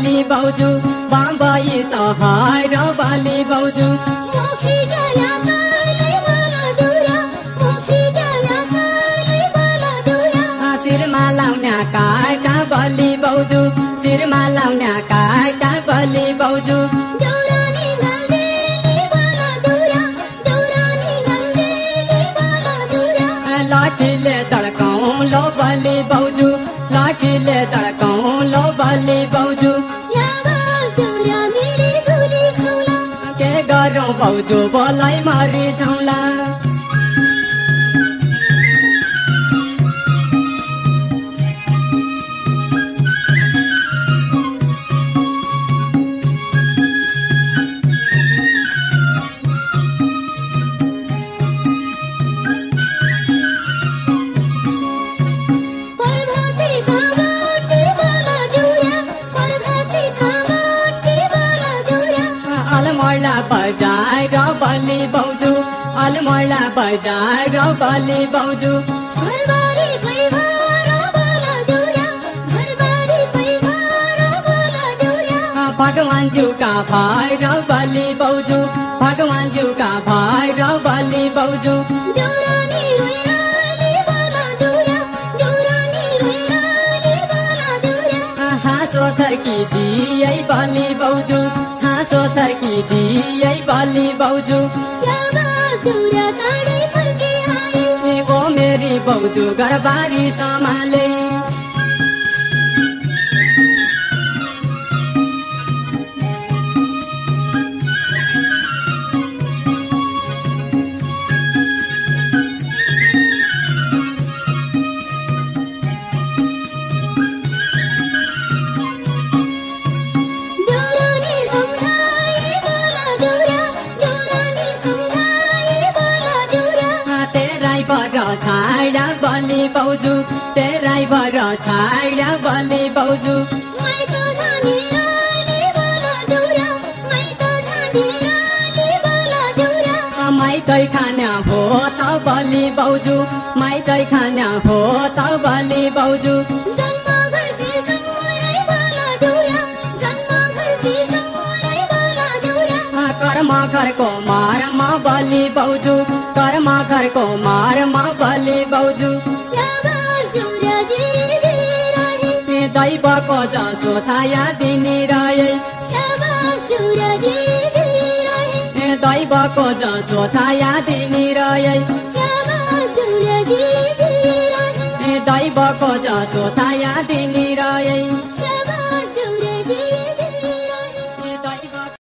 बलि बाउजू बम्बई सहर बलि बाउजू मुखी गला सालै बला दुरा मुखी गला सालै बला दुरा शिरमा लाउन्या काटा बलि बाउजू शिरमा लाउन्या काटा बलि बाउजू दौरानी गल्देली बला दुरा दौरानी गल्देली बला दुरा लाठीले तड्काउँ लो बलि बाउजू लाठीले तड्काउँ लो बलि बाउजू स्याबास दुरा मेरी झुली खौला के गरौँ बाउजू बोलाई मरि छौला परभाती कामाटी बला दुरा परभाती कामाटी बला दुरा अलमला बजाएर बलि बाउजू अलमला बजाएर बलि बाउजू घरबारी पैभार बला दुरा घरबारी पैभार बला दुरा भगवानज्यूका भएर बलि बाउजू भगवानज्यूका भएर बलि बाउजू दौरानी रोइराली बला दुरा दौरानी रोइराली बला दुरा हाँसो छर्की दिए बलि बाउजू हाँसो छर्की दिए बलि बाउजू स्याबास दुरा चाँडै फर्के आए ओ मेरी बाउजू घरबारी सम्हाले दौरानी सम्झाए बला दुरा दौरानी सम्झाए बला दुरा तेराई भर छाड्या बलि बाउजू तेराई भर छाड्या बलि बाउजू माइत झाँदिराली बला दुरा माइत झाँदिराली बला दुरा माइतै खाना हो त बलि बाउजू माइतै खाना हो त बलि बाउजू जन्म घरकी समुराई बला दुरा जन्म घरकी समुराई बला दुरा कर्म घरको मर्म बलि बाउजू कर्म घरको मर्म बलि बाउजू स्याबास दुरा जी रहे दैवको जसो छाया दिने रहे स्याबास दुरा जी रहे दैवको जसो छाया दिने रहे स्याबास दुरा जी रहे दैवको जसो छाया दिने रहे